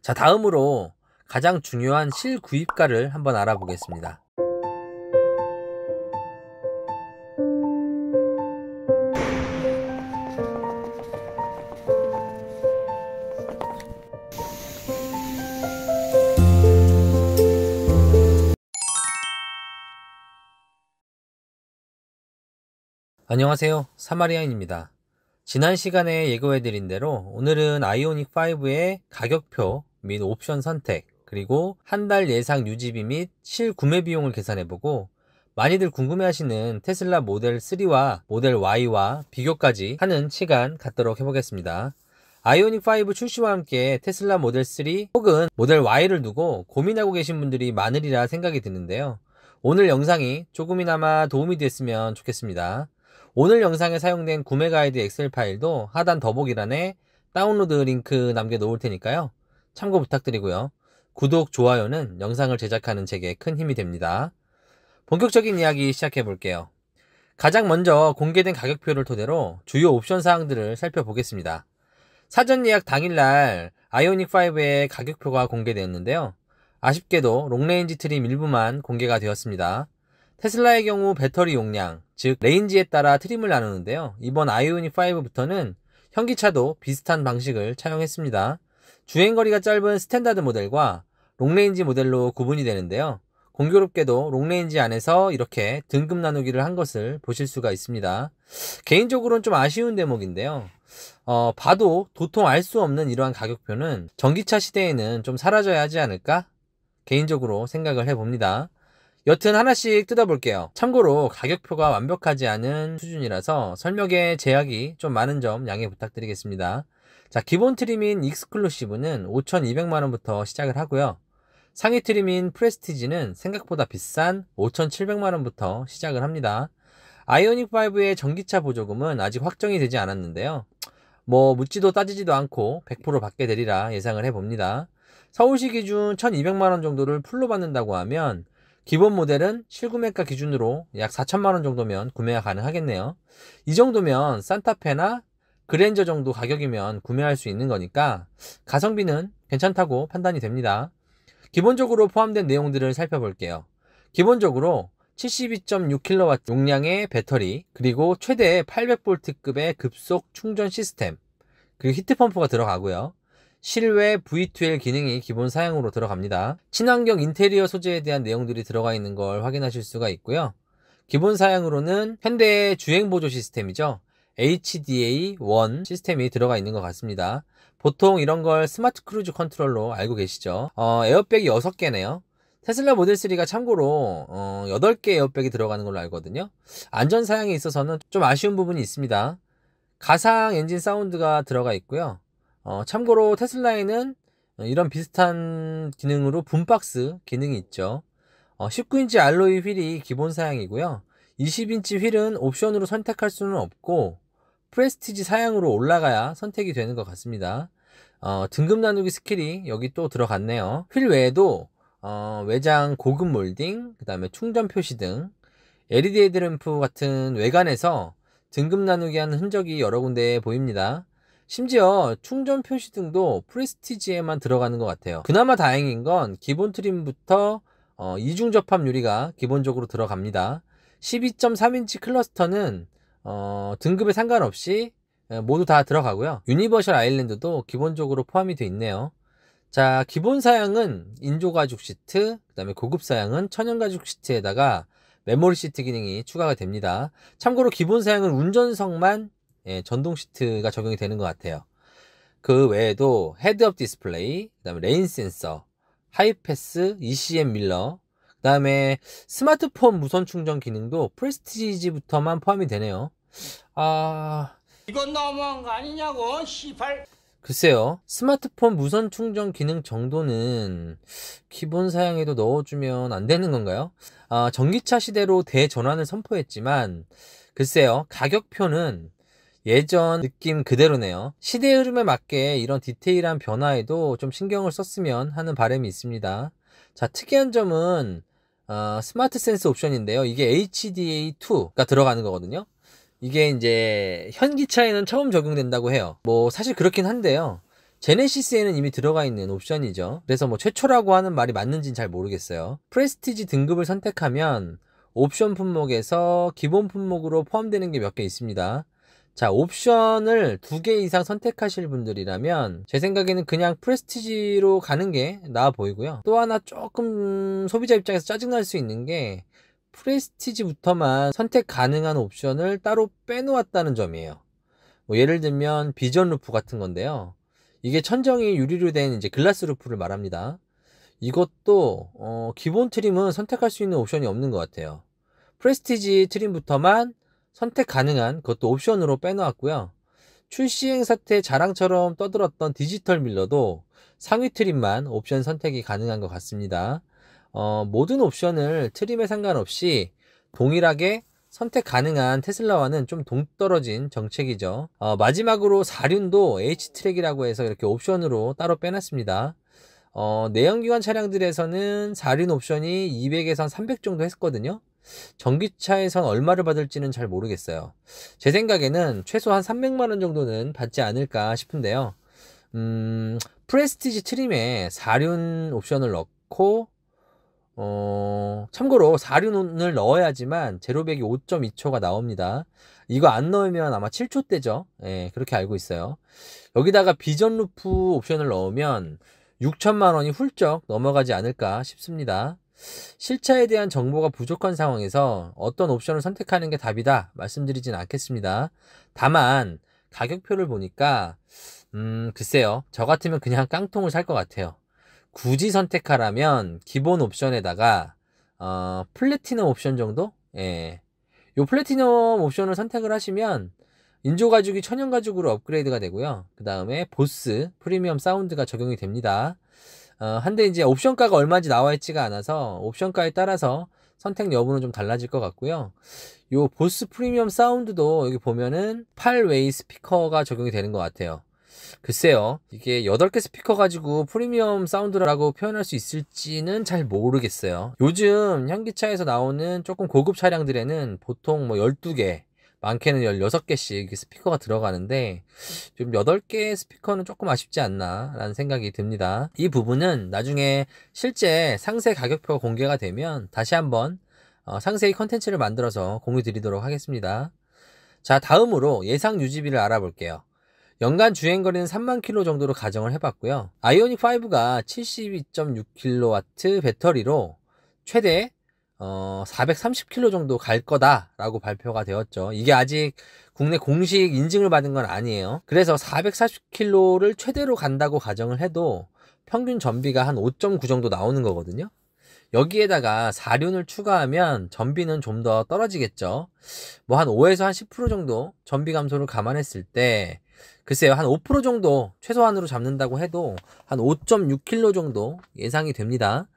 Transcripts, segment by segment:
자, 다음으로 가장 중요한 실구입가를 한번 알아보겠습니다. 안녕하세요, 사마리아인입니다. 지난 시간에 예고해드린 대로 오늘은 아이오닉 5의 가격표 및 옵션 선택, 그리고 한 달 예상 유지비 및 실구매 비용을 계산해보고 많이들 궁금해하시는 테슬라 모델 3와 모델 Y와 비교까지 하는 시간 갖도록 해보겠습니다. 아이오닉 5 출시와 함께 테슬라 모델 3 혹은 모델 Y를 두고 고민하고 계신 분들이 많으리라 생각이 드는데요. 오늘 영상이 조금이나마 도움이 됐으면 좋겠습니다. 오늘 영상에 사용된 구매 가이드 엑셀 파일도 하단 더보기란에 다운로드 링크 남겨놓을 테니까요. 참고 부탁드리고요. 구독, 좋아요는 영상을 제작하는 제게 큰 힘이 됩니다. 본격적인 이야기 시작해 볼게요. 가장 먼저 공개된 가격표를 토대로 주요 옵션 사항들을 살펴보겠습니다. 사전 예약 당일날 아이오닉 5의 가격표가 공개되었는데요. 아쉽게도 롱레인지 트림 일부만 공개가 되었습니다. 테슬라의 경우 배터리 용량, 즉 레인지에 따라 트림을 나누는데요. 이번 아이오닉 5부터는 현기차도 비슷한 방식을 차용했습니다. 주행거리가 짧은 스탠다드 모델과 롱레인지 모델로 구분이 되는데요. 공교롭게도 롱레인지 안에서 이렇게 등급 나누기를 한 것을 보실 수가 있습니다. 개인적으로는 좀 아쉬운 대목인데요. 봐도 도통 알 수 없는 이러한 가격표는 전기차 시대에는 좀 사라져야 하지 않을까? 개인적으로 생각을 해봅니다. 여튼 하나씩 뜯어볼게요. 참고로 가격표가 완벽하지 않은 수준이라서 설명에 제약이 좀 많은 점 양해 부탁드리겠습니다. 자, 기본 트림인 익스클루시브는 5,200만원부터 시작을 하고요. 상위 트림인 프레스티지는 생각보다 비싼 5,700만원부터 시작을 합니다. 아이오닉 5의 전기차 보조금은 아직 확정이 되지 않았는데요. 묻지도 따지지도 않고 100% 받게 되리라 예상을 해봅니다. 서울시 기준 1,200만원 정도를 풀로 받는다고 하면 기본 모델은 실구매가 기준으로 약 4천만원 정도면 구매가 가능하겠네요. 이 정도면 산타페나 그랜저 정도 가격이면 구매할 수 있는 거니까 가성비는 괜찮다고 판단이 됩니다. 기본적으로 포함된 내용들을 살펴볼게요. 기본적으로 72.6kW 용량의 배터리, 그리고 최대 800V급의 급속 충전 시스템, 그리고 히트펌프가 들어가고요. 실외 V2L 기능이 기본 사양으로 들어갑니다. 친환경 인테리어 소재에 대한 내용들이 들어가 있는 걸 확인하실 수가 있고요. 기본 사양으로는 현대의 주행보조 시스템이죠. HDA1 시스템이 들어가 있는 것 같습니다. 보통 이런 걸 스마트 크루즈 컨트롤로 알고 계시죠. 에어백이 6개네요. 테슬라 모델 3가 참고로 8개 에어백이 들어가는 걸로 알거든요. 안전 사양에 있어서는 좀 아쉬운 부분이 있습니다. 가상 엔진 사운드가 들어가 있고요. 참고로 테슬라에는 이런 비슷한 기능으로 붐박스 기능이 있죠. 19인치 알로이 휠이 기본 사양이고요. 20인치 휠은 옵션으로 선택할 수는 없고 프레스티지 사양으로 올라가야 선택이 되는 것 같습니다. 등급 나누기 스킬이 여기 또 들어갔네요. 휠 외에도 외장 고급 몰딩, 그 다음에 충전 표시 등 LED 헤드램프 같은 외관에서 등급 나누기 하는 흔적이 여러 군데 보입니다. 심지어 충전 표시 등도 프레스티지에만 들어가는 것 같아요. 그나마 다행인 건 기본 트림부터 이중 접합 유리가 기본적으로 들어갑니다. 12.3인치 클러스터는 등급에 상관없이 모두 다 들어가고요. 유니버셜 아일랜드도 기본적으로 포함이 되어 있네요. 자, 기본 사양은 인조 가죽 시트, 그 다음에 고급 사양은 천연 가죽 시트에다가 메모리 시트 기능이 추가가 됩니다. 참고로 기본 사양은 운전석만 전동 시트가 적용이 되는 것 같아요. 그 외에도 헤드업 디스플레이, 그 다음에 레인 센서, 하이패스, ECM 밀러, 그 다음에 스마트폰 무선 충전 기능도 프레스티지부터만 포함이 되네요. 이건 너무한 거 아니냐고, 시발. 글쎄요, 스마트폰 무선 충전 기능 정도는 기본 사양에도 넣어주면 안 되는 건가요? 전기차 시대로 대전환을 선포했지만 글쎄요, 가격표는 예전 느낌 그대로네요. 시대의 흐름에 맞게 이런 디테일한 변화에도 좀 신경을 썼으면 하는 바람이 있습니다. 자, 특이한 점은 스마트 센스 옵션인데요. 이게 HDA2가 들어가는 거거든요. 이게 이제 현기차에는 처음 적용된다고 해요. 사실 그렇긴 한데요. 제네시스에는 이미 들어가 있는 옵션이죠. 그래서 뭐 최초라고 하는 말이 맞는지는 잘 모르겠어요. 프레스티지 등급을 선택하면 옵션 품목에서 기본 품목으로 포함되는 게 몇 개 있습니다. 자, 옵션을 2개 이상 선택하실 분들이라면 제 생각에는 그냥 프레스티지로 가는 게 나아 보이고요. 또 하나 조금 소비자 입장에서 짜증날 수 있는 게 프레스티지부터만 선택 가능한 옵션을 따로 빼놓았다는 점이에요. 뭐 예를 들면 비전 루프 같은 건데요. 이게 천정이 유리로 된 이제 글라스 루프를 말합니다. 이것도 기본 트림은 선택할 수 있는 옵션이 없는 것 같아요. 프레스티지 트림부터만 선택 가능한 그것도 옵션으로 빼놓았고요. 출시 행사 때 자랑처럼 떠들었던 디지털 밀러도 상위 트림만 옵션 선택이 가능한 것 같습니다. 모든 옵션을 트림에 상관없이 동일하게 선택 가능한 테슬라와는 좀 동떨어진 정책이죠. 마지막으로 4륜도 H트랙이라고 해서 이렇게 옵션으로 따로 빼놨습니다. 내연기관 차량들에서는 4륜 옵션이 200에서 300 정도 했거든요. 전기차에선 얼마를 받을지는 잘 모르겠어요. 제 생각에는 최소 한 300만원 정도는 받지 않을까 싶은데요. 프레스티지 트림에 4륜 옵션을 넣고 참고로 4륜을 넣어야지만 제로백이 5.2초가 나옵니다. 이거 안 넣으면 아마 7초대죠. 예, 그렇게 알고 있어요. 여기다가 비전 루프 옵션을 넣으면 6천만 원이 훌쩍 넘어가지 않을까 싶습니다. 실차에 대한 정보가 부족한 상황에서 어떤 옵션을 선택하는 게 답이다 말씀드리진 않겠습니다. 다만 가격표를 보니까 글쎄요, 저 같으면 그냥 깡통을 살 것 같아요. 굳이 선택하라면 기본 옵션에다가 플래티넘 옵션 정도? 예. 요 플래티넘 옵션을 선택을 하시면 인조 가죽이 천연 가죽으로 업그레이드가 되고요. 그 다음에 보스 프리미엄 사운드가 적용이 됩니다. 한데 이제 옵션가가 얼마인지 나와 있지가 않아서 옵션가에 따라서 선택 여부는 좀 달라질 것 같고요. 요 보스 프리미엄 사운드도 여기 보면은 8웨이 스피커가 적용이 되는 것 같아요. 글쎄요, 이게 8개 스피커 가지고 프리미엄 사운드라고 표현할 수 있을지는 잘 모르겠어요. 요즘 현기차에서 나오는 조금 고급 차량들에는 보통 뭐 12개, 많게는 16개씩 스피커가 들어가는데 좀 8개 스피커는 조금 아쉽지 않나 라는 생각이 듭니다. 이 부분은 나중에 실제 상세 가격표가 공개가 되면 다시 한번 상세히 컨텐츠를 만들어서 공유 드리도록 하겠습니다. 자, 다음으로 예상 유지비를 알아볼게요. 연간 주행거리는 3만 킬로 정도로 가정을 해봤고요. 아이오닉 5가 72.6kW 배터리로 최대 430km 정도 갈 거다라고 발표가 되었죠. 이게 아직 국내 공식 인증을 받은 건 아니에요. 그래서 440km를 최대로 간다고 가정을 해도 평균 전비가 한 5.9 정도 나오는 거거든요. 여기에다가 4륜을 추가하면 전비는 좀 더 떨어지겠죠. 뭐 한 5에서 한 10% 정도 전비 감소를 감안했을 때 글쎄요, 한 5% 정도 최소한으로 잡는다고 해도 한 5.6km 정도 예상이 됩니다.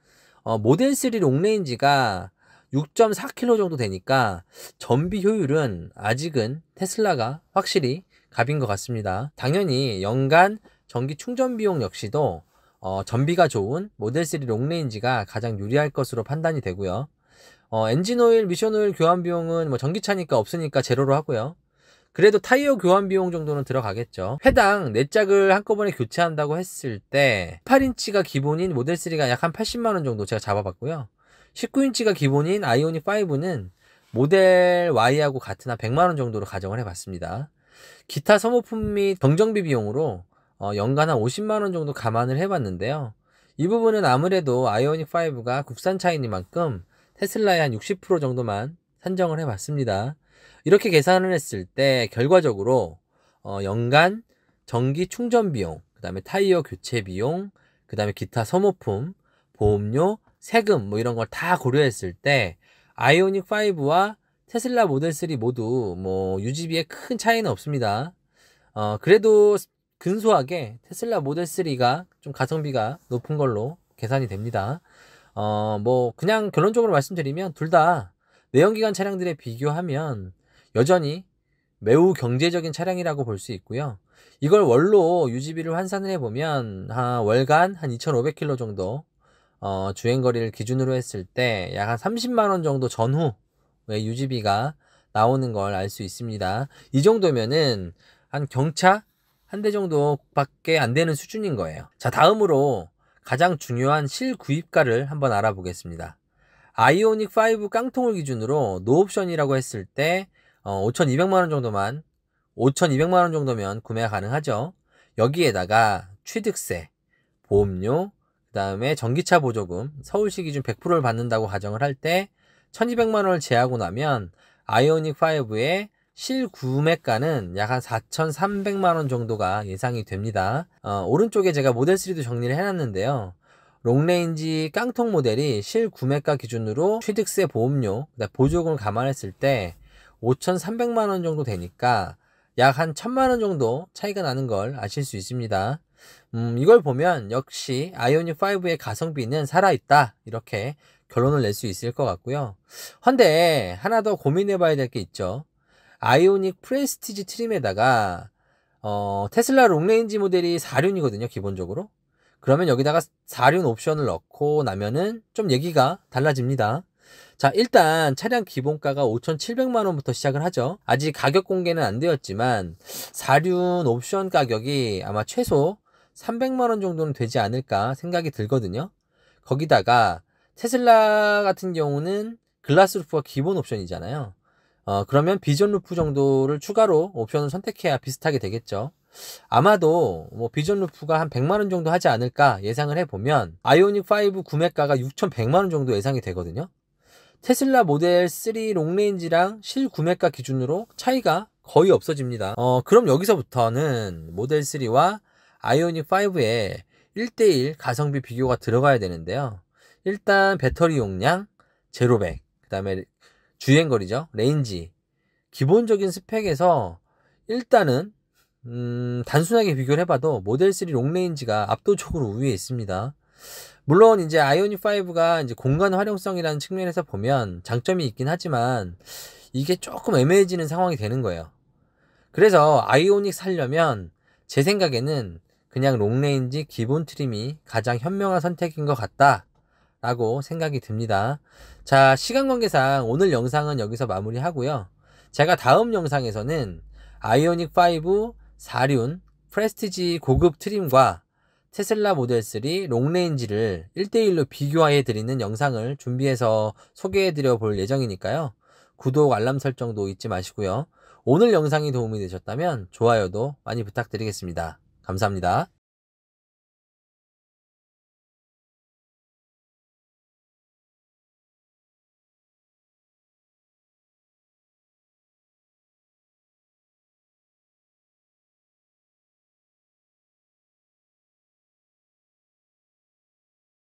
모델 3 롱레인지가 6.4km 정도 되니까 전비 효율은 아직은 테슬라가 확실히 갑인 것 같습니다. 당연히 연간 전기 충전 비용 역시도 전비가 좋은 모델 3 롱레인지가 가장 유리할 것으로 판단이 되고요. 엔진오일, 미션오일 교환 비용은 뭐 전기차니까 없으니까 제로로 하고요. 그래도 타이어 교환 비용 정도는 들어가겠죠. 회당 4짝을 한꺼번에 교체한다고 했을 때 18인치가 기본인 모델 3가 약 한 80만원 정도 제가 잡아봤고요. 19인치가 기본인 아이오닉 5는 모델 Y하고 같은 한 100만원 정도로 가정을 해봤습니다. 기타 소모품 및 정정비 비용으로 연간 한 50만원 정도 감안을 해봤는데요. 이 부분은 아무래도 아이오닉 5가 국산차이니만큼 테슬라의 한 60% 정도만 산정을 해봤습니다. 이렇게 계산을 했을 때 결과적으로 연간 전기 충전 비용, 그 다음에 타이어 교체 비용, 그 다음에 기타 소모품, 보험료, 세금 뭐 이런 걸 다 고려했을 때 아이오닉 5와 테슬라 모델 3 모두 뭐 유지비에 큰 차이는 없습니다. 그래도 근소하게 테슬라 모델 3가 좀 가성비가 높은 걸로 계산이 됩니다. 뭐 그냥 결론적으로 말씀드리면 둘 다 내연기관 차량들에 비교하면 여전히 매우 경제적인 차량이라고 볼 수 있고요. 이걸 월로 유지비를 환산을 해보면 월간 한 2,500km 정도 주행거리를 기준으로 했을 때 약 한 30만원 정도 전후의 유지비가 나오는 걸 알 수 있습니다. 이 정도면은 한 경차 한 대 정도밖에 안 되는 수준인 거예요. 자, 다음으로 가장 중요한 실구입가를 한번 알아보겠습니다. 아이오닉 5 깡통을 기준으로 노옵션이라고 했을 때 5,200만원 정도면 구매가 가능하죠. 여기에다가 취득세, 보험료, 그 다음에 전기차 보조금, 서울시 기준 100%를 받는다고 가정을 할 때 1,200만원을 제하고 나면 아이오닉 5의 실구매가는 약 한 4,300만원 정도가 예상이 됩니다. 오른쪽에 제가 모델 3도 정리를 해놨는데요. 롱레인지 깡통 모델이 실구매가 기준으로 취득세, 보험료, 보조금을 감안했을 때 5,300만원 정도 되니까 약 한 1,000만원 정도 차이가 나는 걸 아실 수 있습니다. 이걸 보면 역시 아이오닉 5의 가성비는 살아있다, 이렇게 결론을 낼 수 있을 것 같고요. 헌데 하나 더 고민해 봐야 될 게 있죠. 아이오닉 프레스티지 트림에다가 테슬라 롱레인지 모델이 4륜이거든요, 기본적으로. 그러면 여기다가 4륜 옵션을 넣고 나면은 좀 얘기가 달라집니다. 자, 일단 차량 기본가가 5,700만원부터 시작을 하죠. 아직 가격 공개는 안 되었지만 4륜 옵션 가격이 아마 최소 300만원 정도는 되지 않을까 생각이 들거든요. 거기다가 테슬라 같은 경우는 글라스 루프가 기본 옵션이잖아요. 그러면 비전 루프 정도를 추가로 옵션을 선택해야 비슷하게 되겠죠. 아마도 비전 루프가 한 100만원 정도 하지 않을까 예상을 해보면 아이오닉 5 구매가가 6,100만원 정도 예상이 되거든요. 테슬라 모델 3 롱레인지랑 실구매가 기준으로 차이가 거의 없어집니다. 그럼 여기서부터는 모델 3와 아이오닉 5의 1대1 가성비 비교가 들어가야 되는데요. 일단 배터리 용량, 제로백, 그 다음에 주행거리죠, 레인지, 기본적인 스펙에서 일단은 단순하게 비교를 해봐도 모델 3 롱레인지가 압도적으로 우위에 있습니다. 물론 이제 아이오닉 5가 이제 공간 활용성이라는 측면에서 보면 장점이 있긴 하지만 이게 조금 애매해지는 상황이 되는 거예요. 그래서 아이오닉 살려면 제 생각에는 그냥 롱레인지 기본 트림이 가장 현명한 선택인 것 같다 라고 생각이 듭니다. 자, 시간 관계상 오늘 영상은 여기서 마무리하고요. 제가 다음 영상에서는 아이오닉 5 4륜 프레스티지 고급 트림과 테슬라 모델 3 롱레인지를 1대1로 비교해 드리는 영상을 준비해서 소개해 드려 볼 예정이니까요. 구독, 알람 설정도 잊지 마시고요. 오늘 영상이 도움이 되셨다면 좋아요도 많이 부탁드리겠습니다. 감사합니다.